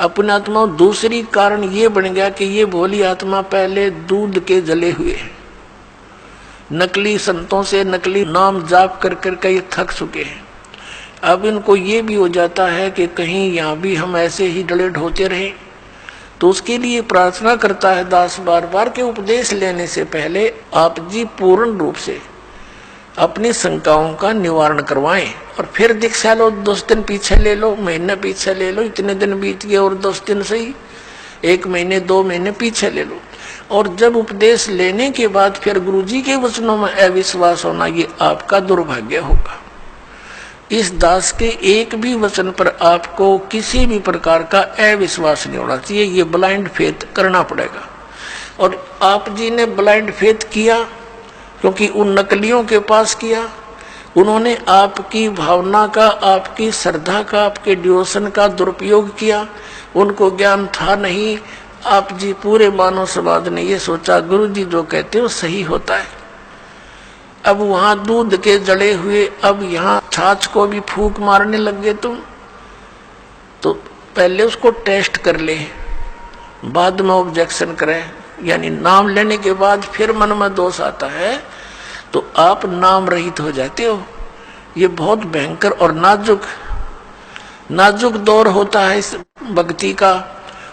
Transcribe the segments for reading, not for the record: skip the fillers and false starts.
अपनी आत्मा दूसरी कारण ये बन गया कि ये भोली आत्मा पहले दूध के जले हुए हैं, नकली संतों से नकली नाम जाप कर कर ये थक चुके हैं। अब इनको ये भी हो जाता है कि कहीं यहाँ भी हम ऐसे ही डले ढोते रहें। तो उसके लिए प्रार्थना करता है दास बार बार के उपदेश लेने से पहले आप जी पूर्ण रूप से अपनी शंकाओं का निवारण करवाएं और फिर दीक्षा लो। 10 दिन पीछे ले लो, महीना पीछे ले लो, इतने दिन बीत गए और 10 दिन सही, 1 महीने 2 महीने पीछे ले लो। और जब उपदेश लेने के बाद फिर गुरुजी के वचनों में अविश्वास होना, ये आपका दुर्भाग्य होगा। इस दास के एक भी वचन पर आपको किसी भी प्रकार का अविश्वास नहीं होना चाहिए, ये ब्लाइंड फेथ करना पड़ेगा। और आप जी ने ब्लाइंड फेथ किया क्योंकि उन नकलियों के पास किया, उन्होंने आपकी भावना का, आपकी श्रद्धा का, आपके डिवोशन का दुरुपयोग किया। उनको ज्ञान था नहीं। आप जी पूरे मानव समाज ने ये सोचा गुरु जी जो कहते हैं वो सही होता है। अब वहां दूध के जड़े हुए, अब यहाँ छाछ को भी फूंक मारने लग गए तुम। तो पहले उसको टेस्ट कर ले, बाद में ऑब्जेक्शन करें। यानी नाम लेने के बाद फिर मन में दोष आता है तो आप नाम रहित हो जाते हो। ये बहुत भयंकर और नाजुक दौर होता है इस भक्ति का।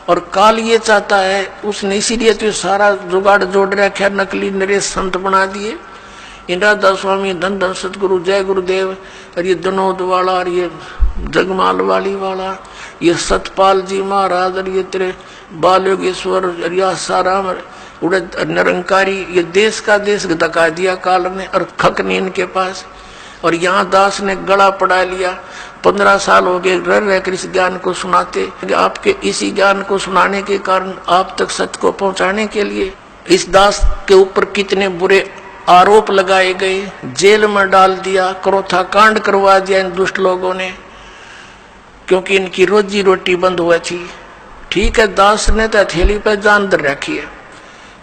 और काल ये चाहता है, उसने इसीलिए तो सारा जुगाड़ जोड़ रखा, नकली नरेश संत बना दिए। इंद्रादास स्वामी, धन धन सतगुरु, जय गुरुदेव, और ये दनोद वाला, और ये जगमाल वाली वाला, ये सतपाल जी महाराज, और ये तेरे बाल योगेश्वर, और यह सारा उड़े निरंकारी, ये देश का देश धका दिया काल ने और खक नहीं इनके पास। और यहाँ दास ने गला पड़ा लिया। 15 साल हो गए रह रहकर इस ज्ञान को सुनाते। आपके इसी ज्ञान को सुनाने के कारण, आप तक सत्य को पहुंचाने के लिए इस दास के ऊपर कितने बुरे आरोप लगाए गए, जेल में डाल दिया, क्रोथा कांड करवा दिया इन दुष्ट लोगों ने, क्योंकि इनकी रोजी रोटी बंद हुआ थी। ठीक है, दास ने तो हथेली पर जान धर रखी है।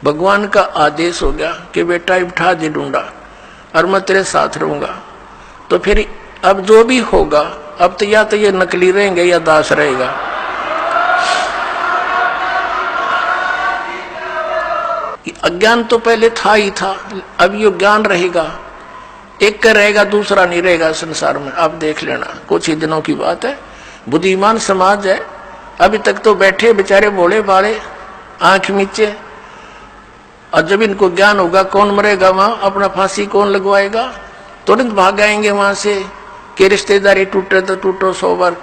भगवान का आदेश हो गया कि बेटा उठा दे डूंडा और मैं तेरे साथ रहूंगा। तो फिर अब जो भी होगा, अब तो या तो ये नकली रहेंगे या दास रहेगा। अज्ञान तो पहले था ही था, अब ये ज्ञान रहेगा। एक का रहेगा, दूसरा नहीं रहेगा संसार में। आप देख लेना, कुछ ही दिनों की बात है। बुद्धिमान समाज है, अभी तक तो बैठे बेचारे भोले भाले आंख नीचे। और जब इनको ज्ञान होगा, कौन मरेगा वहां, अपना फांसी कौन लगवाएगा, तुरंत भाग आएंगे वहां से कि रिश्तेदारी टूटे तो टूटो 100 बार।